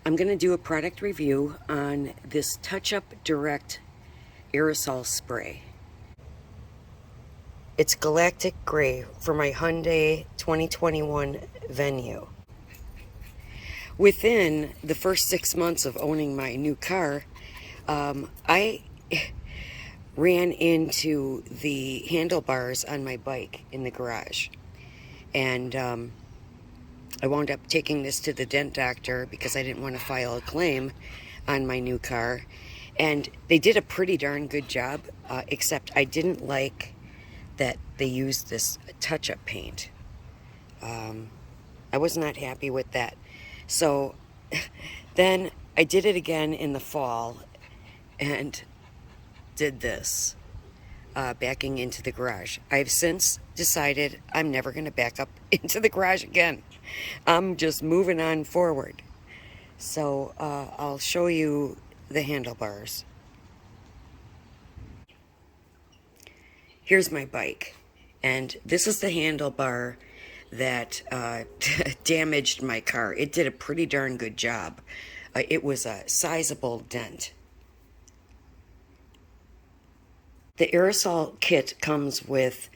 I'm going to do a product review on this TouchUpDirect aerosol spray. It's Galactic Gray for my Hyundai 2021 Venue. Within the first 6 months of owning my new car, I ran into the handlebars on my bike in the garage. And I wound up taking this to the dent doctor because I didn't want to file a claim on my new car. And they did a pretty darn good job, except I didn't like that they used this touch-up paint. I was not happy with that. So then I did it again in the fall and did this, backing into the garage. I've since decided I'm never going to back up into the garage again. I'm just moving on forward. So I'll show you the handlebars. Here's my bike, and this is the handlebar that damaged my car. It did a pretty darn good job. It was a sizable dent. The aerosol kit comes with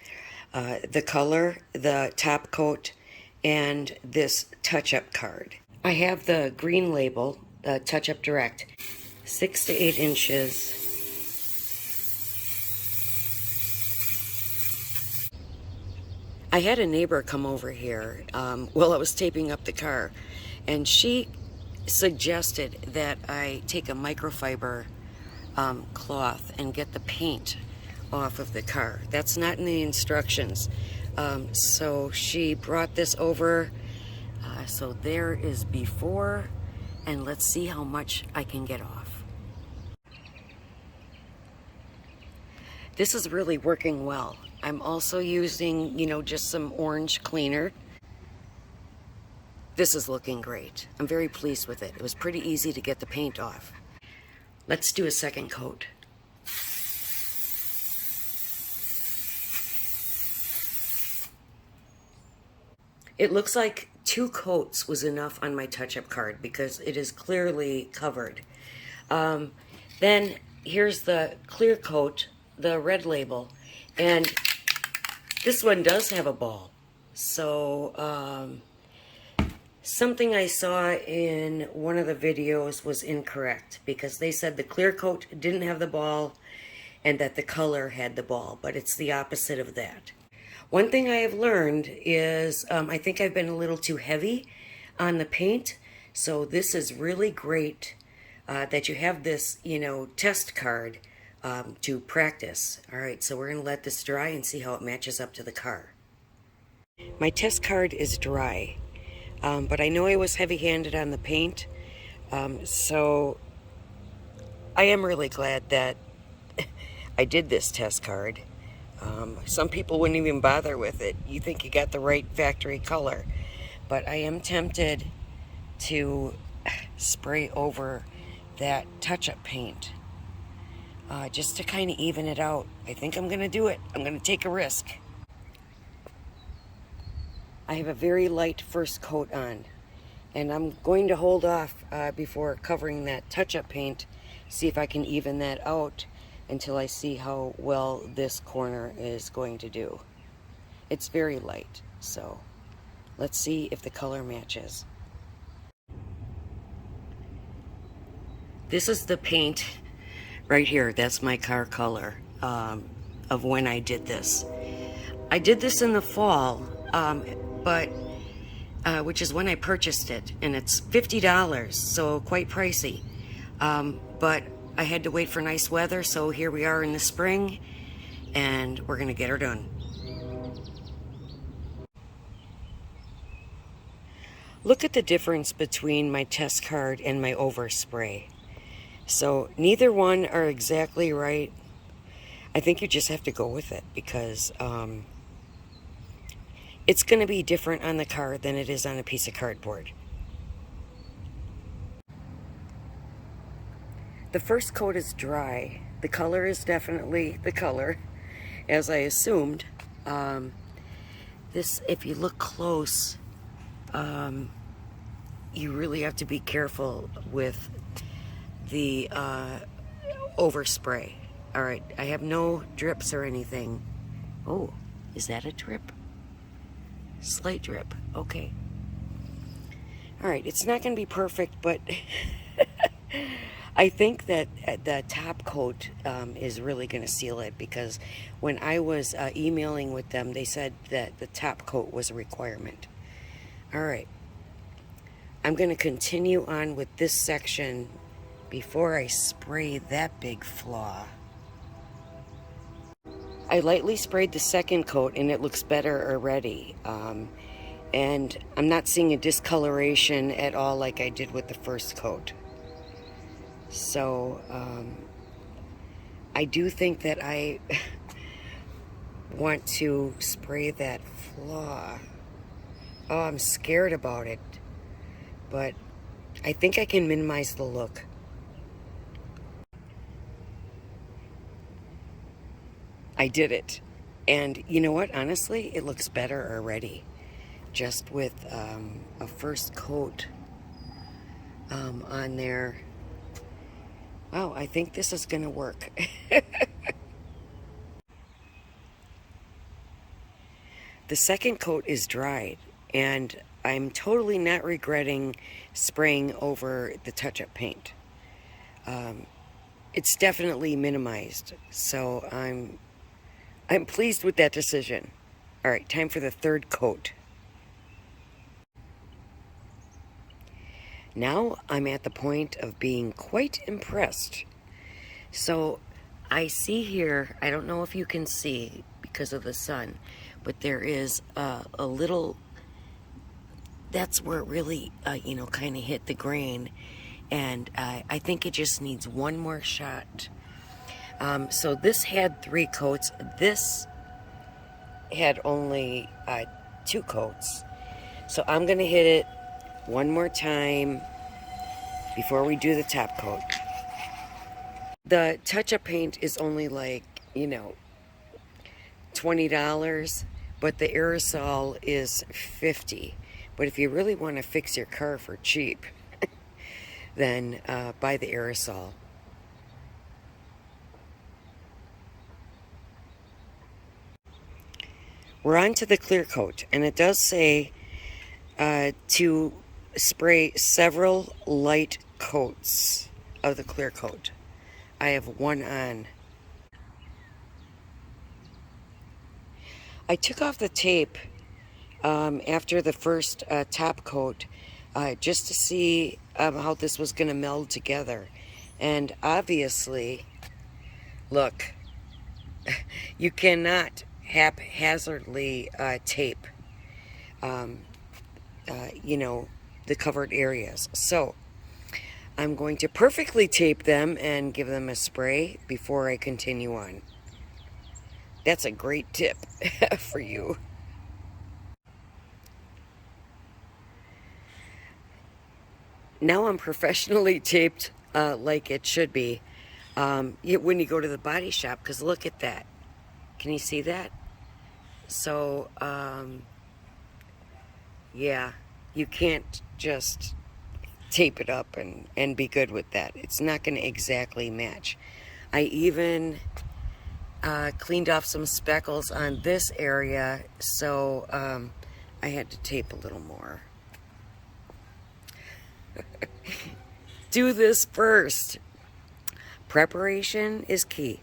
the color, the top coat, and this touch-up card. I have the green label, the TouchUpDirect, 6 to 8 inches. I had a neighbor come over here while I was taping up the car, and she suggested that I take a microfiber cloth and get the paint off of the car. That's not in the instructions. So she brought this over. So there is before, and let's see how much I can get off. This is really working well. I'm also using, just some orange cleaner. This is looking great. I'm very pleased with it. It was pretty easy to get the paint off. Let's do a second coat. It looks like 2 coats was enough on my touch-up card because it is clearly covered. Then here's the clear coat, the red label, and this one does have a ball. So something I saw in one of the videos was incorrect because they said the clear coat didn't have the ball and that the color had the ball, but it's the opposite of that. One thing I have learned is I think I've been a little too heavy on the paint, so this is really great that you have this, test card to practice. All right, so we're going to let this dry and see how it matches up to the car. My test card is dry, but I know I was heavy-handed on the paint, so I am really glad that I did this test card. Some people wouldn't even bother with it. You think you got the right factory color. But I am tempted to spray over that touch-up paint just to kind of even it out. I think I'm going to do it. I'm going to take a risk. I have a very light first coat on, and I'm going to hold off before covering that touch-up paint, see if I can even that out until I see how well this corner is going to do. It's very light, so let's see if the color matches. This is the paint right here. That's my car color of when I did this. I did this in the fall, which is when I purchased it, and it's $50, so quite pricey. But I had to wait for nice weather, so here we are in the spring, and we're gonna get her done. Look at the difference between my test card and my overspray. So neither one are exactly right. I think you just have to go with it because it's gonna be different on the car than it is on a piece of cardboard. The first coat is dry. The color is definitely the color, as I assumed. This, if you look close, you really have to be careful with the overspray. All right, I have no drips or anything. Oh, is that a drip? Slight drip. Okay. All right, it's not going to be perfect, but I think that the top coat is really going to seal it, because when I was emailing with them, they said that the top coat was a requirement. All right. I'm going to continue on with this section before I spray that big flaw. I lightly sprayed the second coat and it looks better already. And I'm not seeing a discoloration at all like I did with the first coat. So I do think that I want to spray that flaw. Oh, I'm scared about it. But I think I can minimize the look. I did it. And you know what? Honestly, it looks better already. Just with a first coat on there. Wow, I think this is going to work. The second coat is dried, and I'm totally not regretting spraying over the touch-up paint. It's definitely minimized, so I'm pleased with that decision. All right, time for the third coat. Now I'm at the point of being quite impressed. So I see here, I don't know if you can see because of the sun, but there is a little, that's where it really, kind of hit the grain. And I think it just needs one more shot. So this had 3 coats. This had only 2 coats. So I'm going to hit it one more time before we do the top coat. The touch-up paint is only like, $20, but the aerosol is $50. But if you really want to fix your car for cheap, then buy the aerosol. We're on to the clear coat, and it does say to spray several light coats of the clear coat. I have one on. I took off the tape after the first top coat just to see how this was going to meld together. And obviously, look, you cannot haphazardly tape, the covered areas. So I'm going to perfectly tape them and give them a spray before I continue on. That's a great tip for you. Now I'm professionally taped like it should be when you go to the body shop, because look at that. Can you see that? So, yeah, you can't just tape it up and be good with that. It's not going to exactly match. I even cleaned off some speckles on this area, so I had to tape a little more. Do this first. Preparation is key.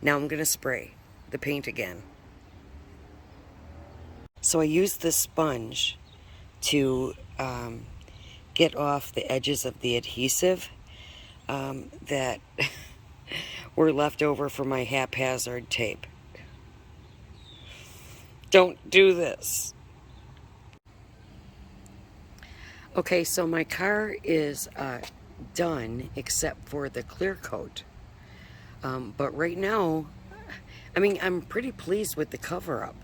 Now I'm going to spray the paint again. So I used this sponge to get off the edges of the adhesive that were left over from my haphazard tape. Don't do this. Okay, so my car is done except for the clear coat. But right now, I'm pretty pleased with the cover-up.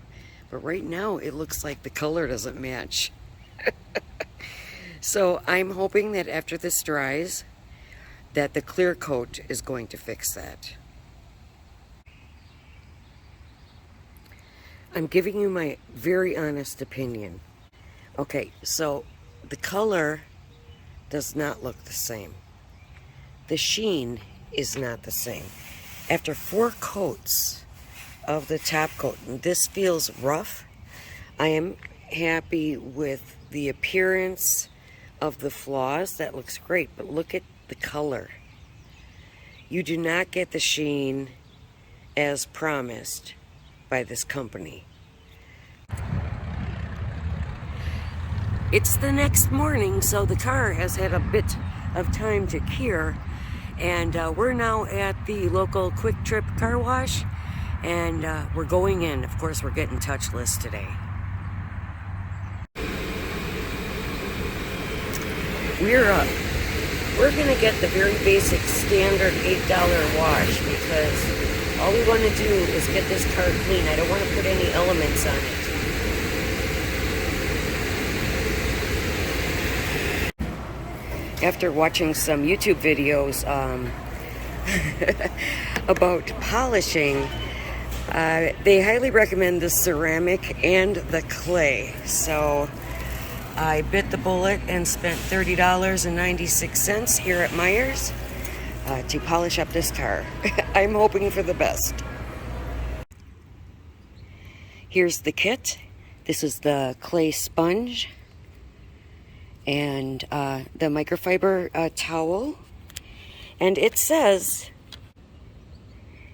But right now, it looks like the color doesn't match. So I'm hoping that after this dries, that the clear coat is going to fix that. I'm giving you my very honest opinion. Okay, so the color does not look the same. The sheen is not the same. After 4 coats of the top coat, and this feels rough, I am happy with the appearance of the flaws. That looks great, but look at the color. You do not get the sheen as promised by this company. It's the next morning, so the car has had a bit of time to cure, and we're now at the local Quick Trip car wash, and we're going in. Of course, we're getting touchless today. We're gonna get the very basic standard $8 wash, because all we want to do is get this car clean. I don't want to put any elements on it. After watching some YouTube videos about polishing, they highly recommend the ceramic and the clay. So I bit the bullet and spent $30.96 here at Meguiars to polish up this car. I'm hoping for the best. Here's the kit. This is the clay sponge and the microfiber towel. And it says,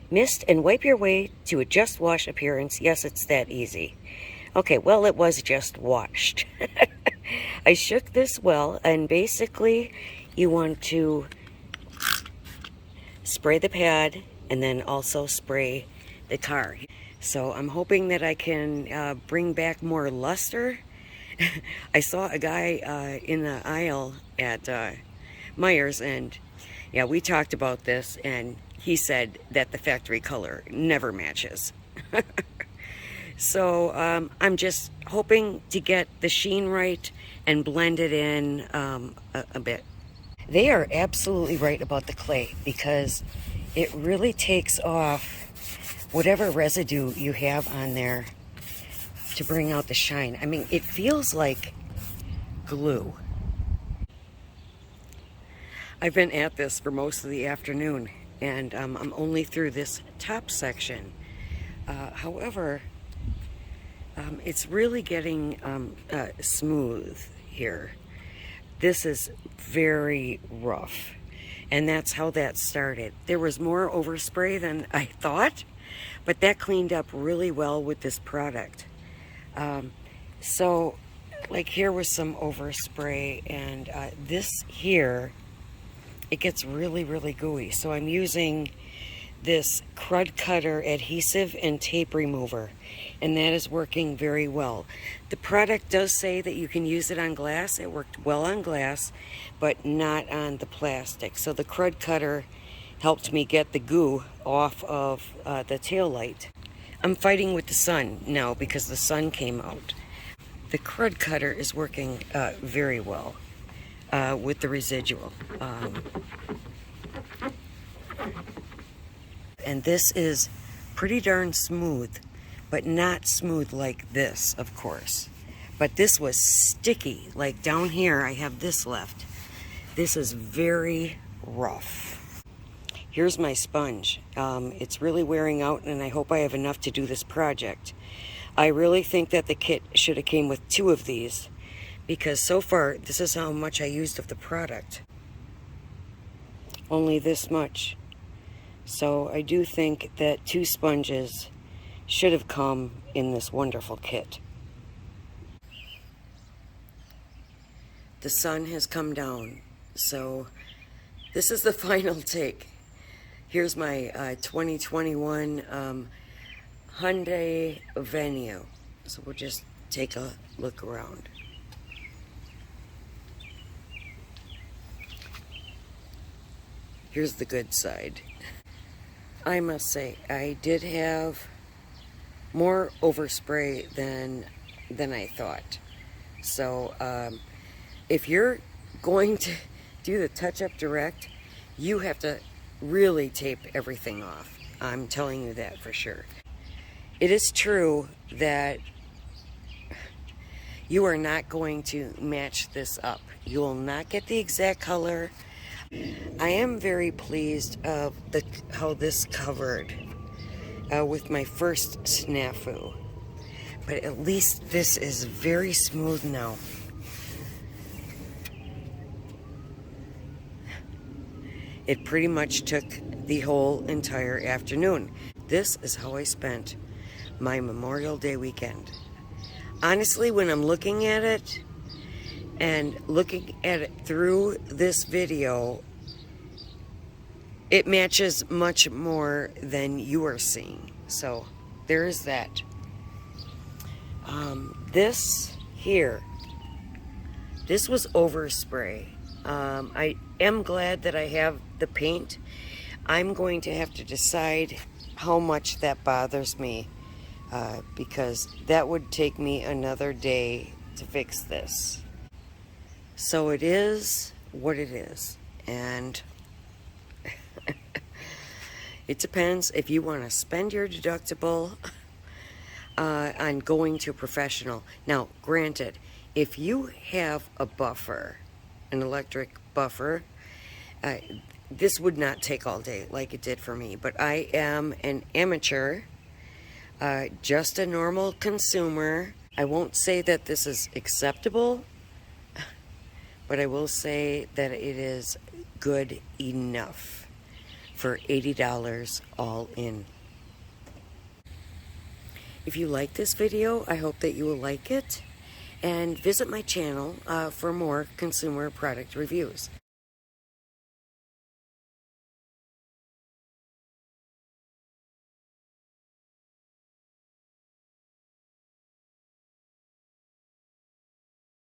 mist and wipe your way to a just wash appearance. Yes, it's that easy. Okay, well, it was just washed. I shook this well, and basically you want to spray the pad and then also spray the car. So I'm hoping that I can bring back more luster. I saw a guy in the aisle at Meguiars, and yeah, we talked about this, and he said that the factory color never matches. So I'm just hoping to get the sheen right and blend it in a bit. They are absolutely right about the clay, because it really takes off whatever residue you have on there to bring out the shine. I mean, it feels like glue. I've been at this for most of the afternoon, and I'm only through this top section. However, it's really getting smooth here. This is very rough, and that's how that started. There was more overspray than I thought, but that cleaned up really well with this product. So, like, here was some overspray, and this here, it gets really, really gooey. So I'm using this krudkutter adhesive and tape remover, and that is working very well. The product does say that you can use it on glass. It worked well on glass, but not on the plastic. So the krudkutter helped me get the goo off of the tail light. I'm fighting with the sun now because the sun came out. The krudkutter is working very well with the residual. And this is pretty darn smooth, but not smooth like this, of course. But this was sticky. Like down here, I have this left. This is very rough. Here's my sponge. It's really wearing out, and I hope I have enough to do this project. I really think that the kit should have came with 2 of these, because so far, this is how much I used of the product. Only this much. So I do think that 2 sponges should have come in this wonderful kit. The sun has come down, so this is the final take. Here's my 2021 Hyundai Venue. So we'll just take a look around. Here's the good side. I must say, I did have more overspray than I thought. So if you're going to do the TouchUpDirect, you have to really tape everything off. I'm telling you that for sure. It is true that you are not going to match this up. You will not get the exact color. I am very pleased of how this covered with my first snafu. But at least this is very smooth now. It pretty much took the whole entire afternoon. This is how I spent my Memorial Day weekend. Honestly, when I'm looking at it and looking at it through this video, it matches much more than you are seeing. So there is that. This here, this was overspray. I am glad that I have the paint. I'm going to have to decide how much that bothers me because that would take me another day to fix this. So it is what it is, and it depends if you want to spend your deductible on going to a professional. Now, granted, if you have a buffer, an electric buffer, this would not take all day like it did for me. But I am an amateur, just a normal consumer. I won't say that this is acceptable, but I will say that it is good enough for $80 all in. If you like this video, I hope that you will like it and visit my channel for more consumer product reviews.